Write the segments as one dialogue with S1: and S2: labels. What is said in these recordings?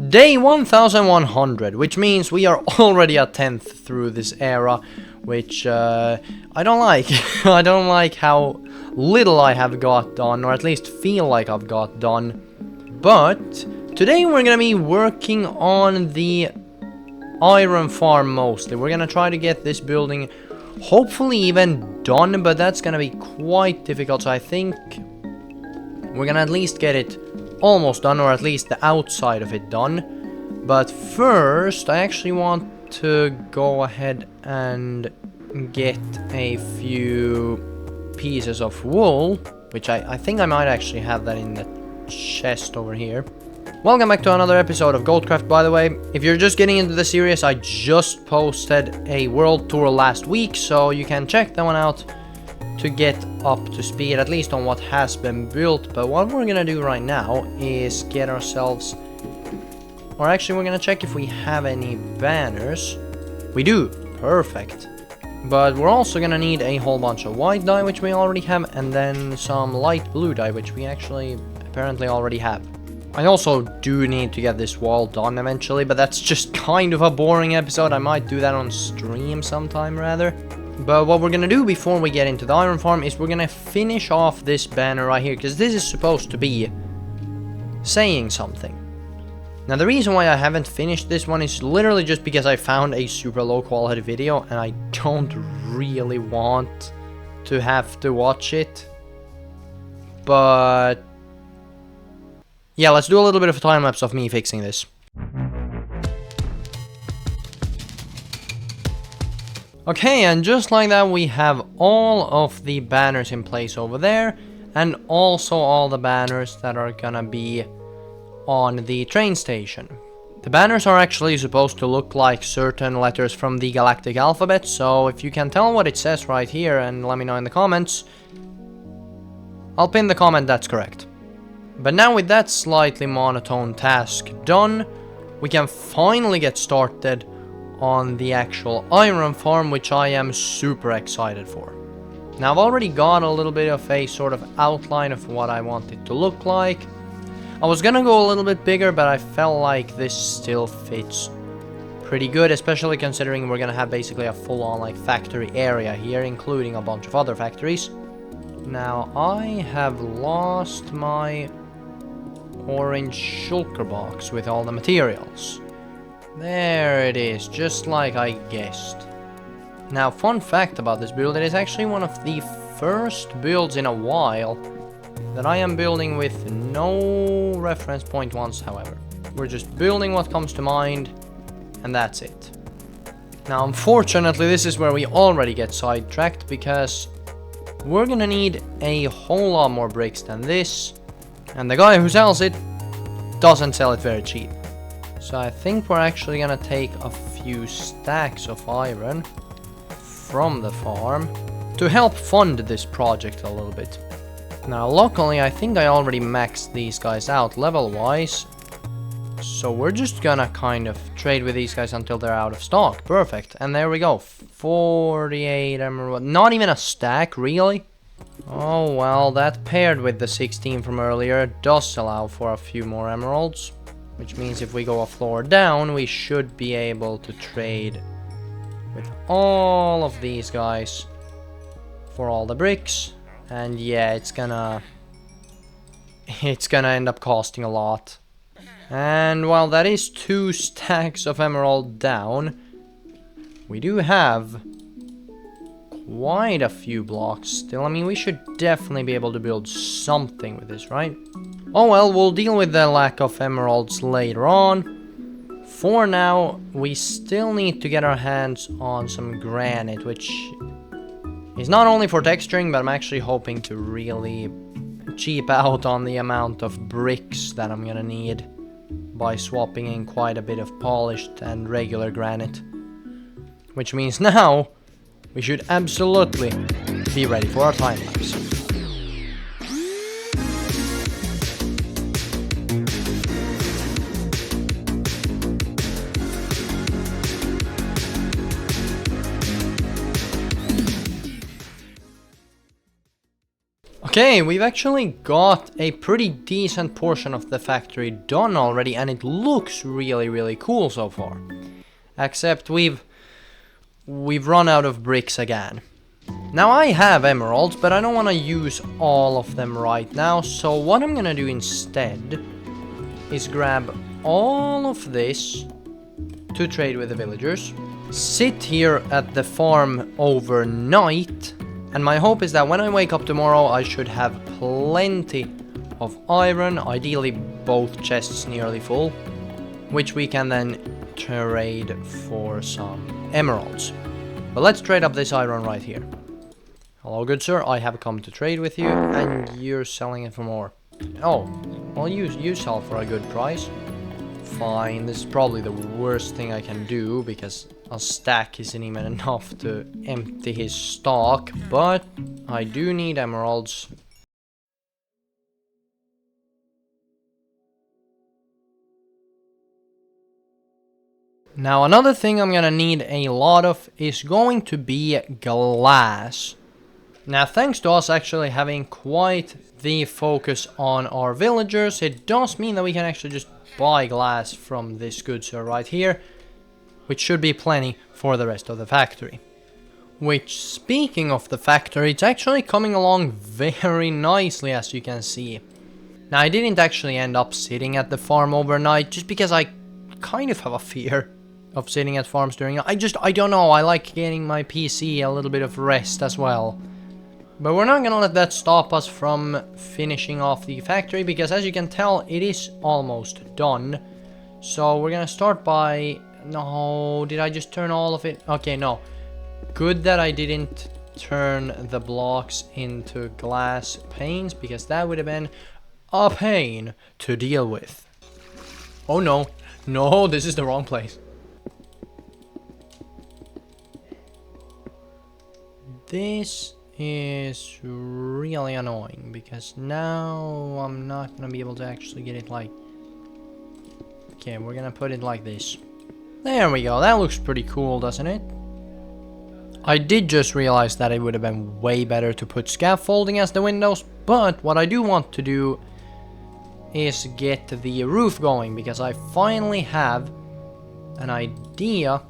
S1: Day 1100, which means we are already at 10th through this era, which I don't like. I don't like how little I have got done, or at least feel like I've got done. But today we're gonna be working on the iron farm mostly. We're gonna try to get this building hopefully even done, but that's gonna be quite difficult, so I think we're gonna at least get it almost done, or at least the outside of it done. But first, I actually want to go ahead and get a few pieces of wool, which I think I might actually have that in the chest over here. Welcome back to another episode of GOATcraft, by the way. If you're just getting into the series, I just posted a world tour last week, so you can check that one out to get up to speed, at least on what has been built. But what we're gonna do right now is get ourselves, or actually we're gonna check if we have any banners. We do, perfect. But we're also gonna need a whole bunch of white dye, which we already have, and then some light blue dye, which we actually apparently already have. I also do need to get this wall done eventually, but that's just kind of a boring episode. I might do that on stream sometime rather. But what we're gonna do before we get into the iron farm is we're gonna finish off this banner right here, because this is supposed to be saying something. Now the reason why I haven't finished this one is literally just because I found a super low quality video and I don't really want to have to watch it. But yeah, let's do a little bit of a time lapse of me fixing this. Okay, and just like that we have all of the banners in place over there, and also all the banners that are gonna be on the train station. The banners are actually supposed to look like certain letters from the galactic alphabet, so if you can tell what it says right here and let me know in the comments, I'll pin the comment that's correct. But now with that slightly monotone task done, we can finally get started on the actual iron farm, which I am super excited for. Now I've already got a little bit of a sort of outline of what I want it to look like. I was gonna go a little bit bigger, but I felt like this still fits pretty good, especially considering we're gonna have basically a full-on like factory area here, including a bunch of other factories. Now I have lost my orange shulker box with all the materials. There it is, just like I guessed. Now, fun fact about this build, it is actually one of the first builds in a while that I am building with no reference point once, however. We're just building what comes to mind, and that's it. Now, unfortunately, this is where we already get sidetracked, because we're gonna need a whole lot more bricks than this, and the guy who sells it doesn't sell it very cheap. So I think we're actually gonna take a few stacks of iron from the farm to help fund this project a little bit. Now luckily I think I already maxed these guys out level wise, so we're just gonna kind of trade with these guys until they're out of stock. Perfect, and there we go, 48 emerald, not even a stack really. Oh well, that paired with the 16 from earlier does allow for a few more emeralds. Which means if we go a floor down, we should be able to trade with all of these guys for all the bricks. And yeah, it's gonna end up costing a lot. And while that is 2 stacks of emerald down, we do have quite a few blocks still. I mean, we should definitely be able to build something with this, right? Oh well, we'll deal with the lack of emeralds later on. For now, we still need to get our hands on some granite, which is not only for texturing, but I'm actually hoping to really cheap out on the amount of bricks that I'm gonna need by swapping in quite a bit of polished and regular granite. Which means now, we should absolutely be ready for our time lapse. Okay, we've actually got a pretty decent portion of the factory done already, and it looks really cool so far. Except we've run out of bricks again. Now I have emeralds, but I don't want to use all of them right now, so what I'm gonna do instead is grab all of this to trade with the villagers, sit here at the farm overnight, and my hope is that when I wake up tomorrow I should have plenty of iron, ideally both chests nearly full, which we can then trade for some emeralds. But let's trade up this iron right here. Hello, good sir, I have come to trade with you, and you're selling it for more. Oh, well you sell for a good price. Fine, this is probably the worst thing I can do, because a stack isn't even enough to empty his stock, but I do need emeralds. Now another thing I'm gonna need a lot of is going to be glass. Now thanks to us actually having quite the focus on our villagers, it does mean that we can actually just buy glass from this good sir right here, which should be plenty for the rest of the factory. Which, speaking of the factory, it's actually coming along very nicely, as you can see. Now I didn't actually end up sitting at the farm overnight, just because I kind of have a fear of sitting at farms during I don't know, I like getting my PC a little bit of rest as well. But we're not gonna let that stop us from finishing off the factory, because as you can tell, it is almost done. So we're gonna start by... No, did I just turn all of it? Okay, no. Good that I didn't turn the blocks into glass panes, because that would have been a pain to deal with. Oh no, no, this is the wrong place. This is really annoying, because now I'm not gonna be able to actually get it like... Okay, we're gonna put it like this. There we go, that looks pretty cool, doesn't it? I did just realize that it would have been way better to put scaffolding as the windows, but what I do want to do is get the roof going, because I finally have an idea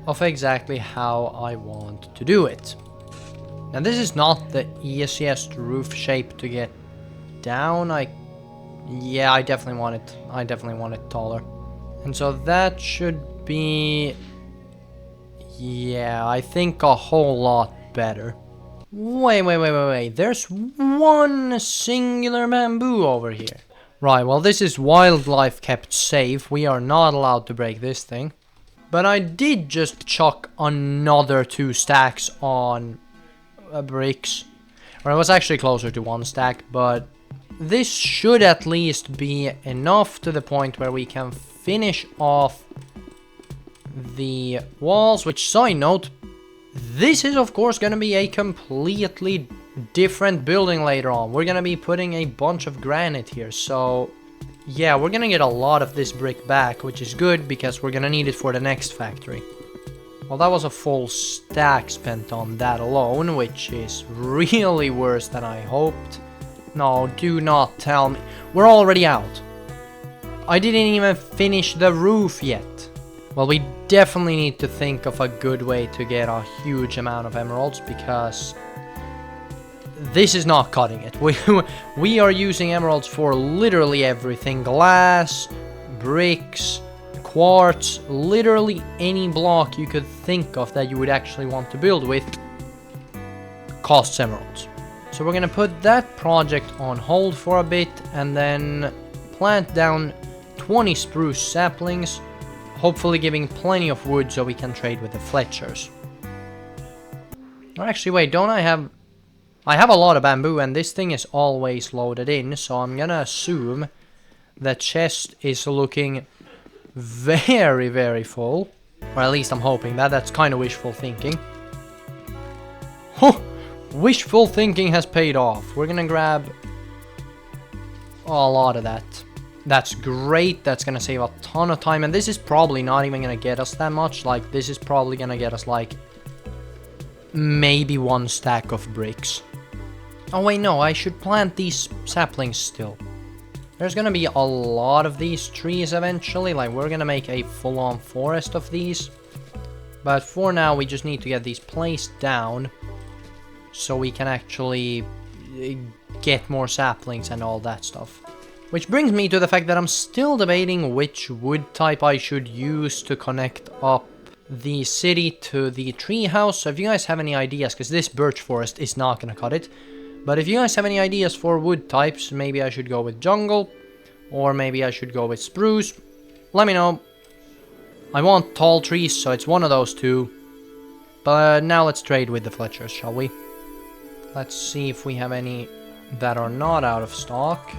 S1: of exactly how I want to do it. Now this is not the easiest roof shape to get down. Yeah, I definitely want it taller. And so that should be... Yeah, I think a whole lot better. Wait. There's one singular bamboo over here. Right, well this is wildlife kept safe. We are not allowed to break this thing. But I did just chuck another 2 stacks on bricks. Or it was actually closer to 1 stack, but this should at least be enough to the point where we can finish off the walls. Which, side note, this is of course going to be a completely different building later on. We're going to be putting a bunch of granite here, so yeah, we're going to get a lot of this brick back, which is good because we're going to need it for the next factory. Well, that was a full stack spent on that alone, which is really worse than I hoped. No, do not tell me. We're already out. I didn't even finish the roof yet. Well, we definitely need to think of a good way to get a huge amount of emeralds, because this is not cutting it. We are using emeralds for literally everything. Glass, bricks, quartz, literally any block you could think of that you would actually want to build with costs emeralds. So we're gonna put that project on hold for a bit and then plant down 20 spruce saplings, hopefully giving plenty of wood so we can trade with the Fletchers. Or actually, wait, don't I have a lot of bamboo, and this thing is always loaded in, so I'm gonna assume the chest is looking very, very full. Or at least I'm hoping that. That's kind of wishful thinking. Huh! Wishful thinking has paid off. We're gonna grab a lot of that. That's great. That's gonna save a ton of time, and this is probably not even gonna get us that much. Like, this is probably gonna get us like maybe 1 stack of bricks. Oh wait, no, I should plant these saplings still. There's gonna be a lot of these trees eventually, like we're gonna make a full-on forest of these. But for now, we just need to get these placed down so we can actually get more saplings and all that stuff. Which brings me to the fact that I'm still debating which wood type I should use to connect up the city to the tree house. So if you guys have any ideas, because this birch forest is not gonna cut it. But if you guys have any ideas for wood types, maybe I should go with jungle, or maybe I should go with spruce, let me know. I want tall trees, so it's one of those two. But now let's trade with the Fletchers, shall we? Let's see if we have any that are not out of stock.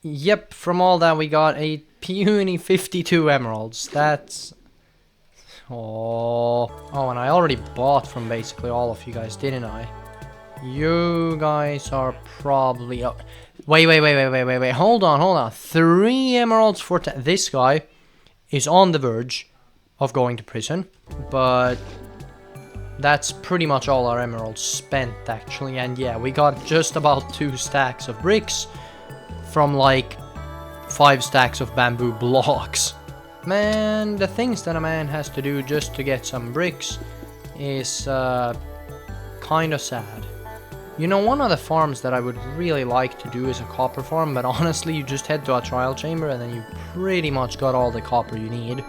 S1: Yep, from all that we got a puny 52 emeralds. That's... Oh, and I already bought from basically all of you guys, didn't I? You guys are probably... Oh, wait. Hold on. 3 emeralds for... This guy is on the verge of going to prison. But that's pretty much all our emeralds spent, actually. And yeah, we got just about 2 stacks of bricks from like 5 stacks of bamboo blocks. Man, the things that a man has to do just to get some bricks is kind of sad. You know, one of the farms that I would really like to do is a copper farm, but honestly, you just head to a trial chamber and then you pretty much got all the copper you need.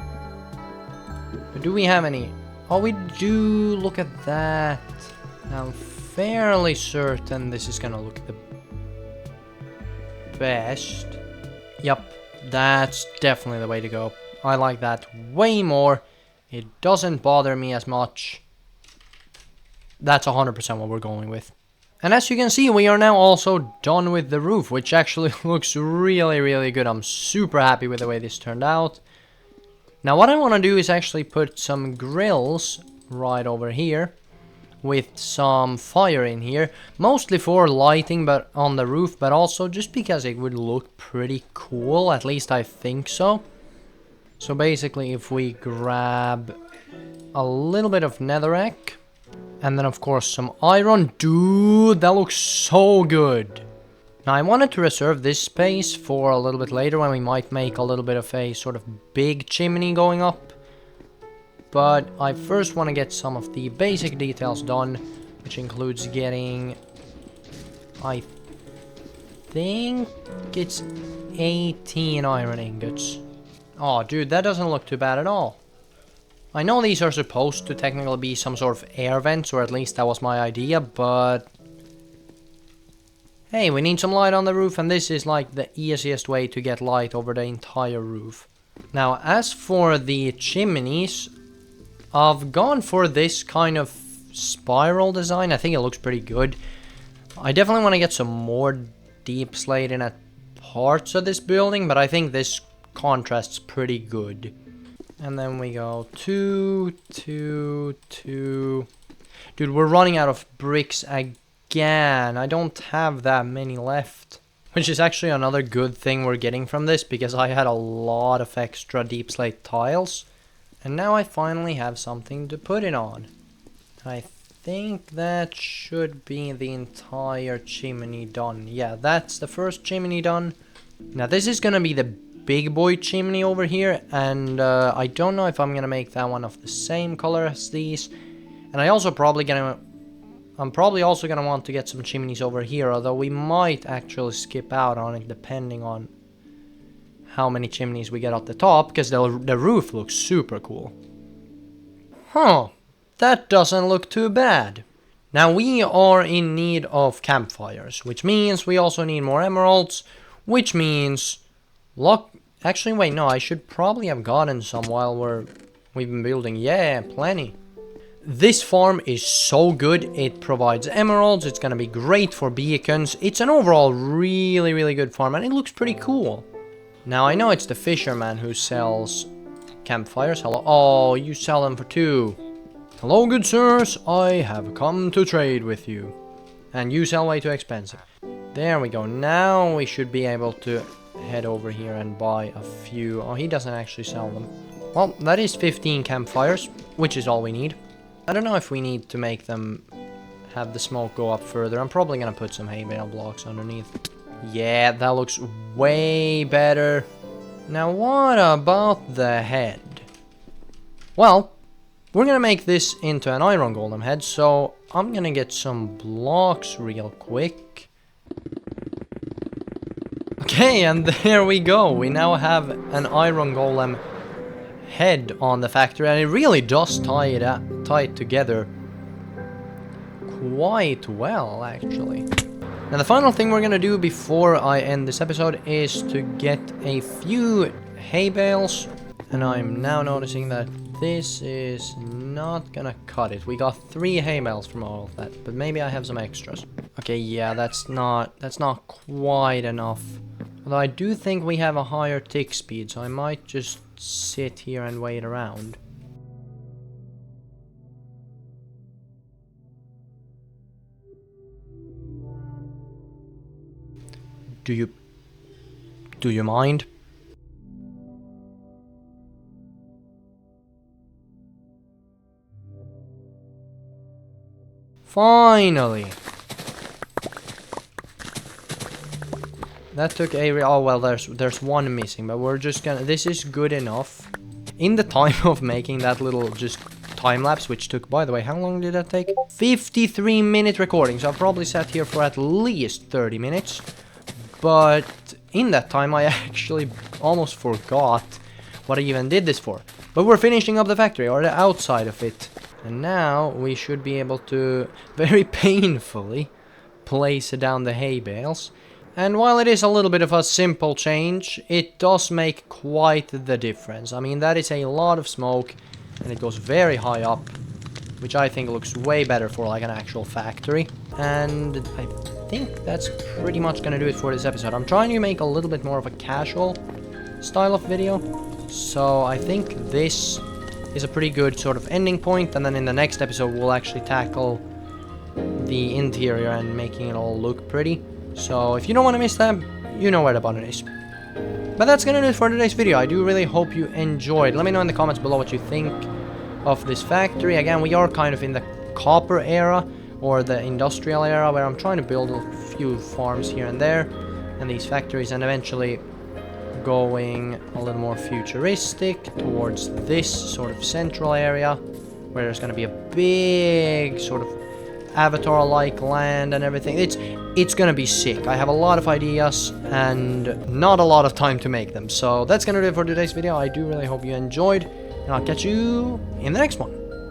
S1: But do we have any? Oh, we do. Look at that. Now, I'm fairly certain this is gonna look the best. Yep, that's definitely the way to go. I like that way more. It doesn't bother me as much. That's 100% what we're going with. And as you can see, we are now also done with the roof, which actually looks really good. I'm super happy with the way this turned out. Now what I want to do is actually put some grills right over here with some fire in here, mostly for lighting but on the roof, but also just because it would look pretty cool, at least I think so. So basically if we grab a little bit of netherrack, and then of course some iron. Dude, that looks so good. Now I wanted to reserve this space for a little bit later when we might make a little bit of a sort of big chimney going up. But I first want to get some of the basic details done, which includes getting, I think it's 18 iron ingots. Oh dude, that doesn't look too bad at all. I know these are supposed to technically be some sort of air vents, or at least that was my idea, but... Hey, we need some light on the roof, and this is like the easiest way to get light over the entire roof. Now, as for the chimneys, I've gone for this kind of spiral design. I think it looks pretty good. I definitely want to get some more deep slate in at parts of this building, but I think this contrasts pretty good. And then we go 2, 2, 2. Dude, we're running out of bricks again. I don't have that many left. Which is actually another good thing we're getting from this, because I had a lot of extra deep slate tiles. And now I finally have something to put it on. I think that should be the entire chimney done. Yeah, that's the first chimney done. Now this is gonna be the big boy chimney over here, and I don't know if I'm gonna make that one of the same color as these. And I'm probably also gonna want to get some chimneys over here, although we might actually skip out on it depending on how many chimneys we get at the top, because the roof looks super cool. Huh, that doesn't look too bad. Now we are in need of campfires, which means we also need more emeralds, which means actually, wait, no, I should probably have gotten some while we've been building. Yeah, plenty. This farm is so good. It provides emeralds. It's gonna be great for beacons. It's an overall really good farm, and it looks pretty cool. Now, I know it's the fisherman who sells campfires. Hello. Oh, you sell them for 2. Hello, good sirs. I have come to trade with you. And you sell way too expensive. There we go. Now we should be able to head over here and buy a few. Oh, he doesn't actually sell them. Well, that is 15 campfires, which is all we need. I don't know if we need to make them have the smoke go up further. I'm probably gonna put some hay bale blocks underneath. Yeah, that looks way better. Now what about the head? Well, we're gonna make this into an iron golem head, so I'm gonna get some blocks real quick. Okay, and there we go. We now have an iron golem head on the factory, and it really does tie it together quite well, actually. Now the final thing we're gonna do before I end this episode is to get a few hay bales, and I'm now noticing that this is not gonna cut it. We got 3 hay bales from all of that, but maybe I have some extras. Okay, yeah, that's not quite enough. Although I do think we have a higher tick speed, so I might just sit here and wait around. Do you mind? Finally! That took a... Oh, well, there's one missing, but we're just gonna... This is good enough. In the time of making that little just time-lapse, which took, by the way, how long did that take? 53-minute recording, so I probably sat here for at least 30 minutes. But in that time, I actually almost forgot what I even did this for. But we're finishing up the factory, or the outside of it. And now we should be able to, very painfully, place down the hay bales. And while it is a little bit of a simple change, it does make quite the difference. I mean, that is a lot of smoke, and it goes very high up, which I think looks way better for like an actual factory. And I think that's pretty much gonna do it for this episode. I'm trying to make a little bit more of a casual style of video, so I think this is a pretty good sort of ending point, and then in the next episode we'll actually tackle the interior and making it all look pretty. So if you don't want to miss that, you know where the button is. But that's gonna do it for today's video. I do really hope you enjoyed. Let me know in the comments below what you think of this factory. Again, we are kind of in the copper era, or the industrial era, where I'm trying to build a few farms here and there, and these factories, and eventually going a little more futuristic towards this sort of central area, where there's going to be a big sort of Avatar-like land and everything. It's going to be sick. I have a lot of ideas and not a lot of time to make them. So that's going to do it for today's video. I do really hope you enjoyed, and I'll catch you in the next one.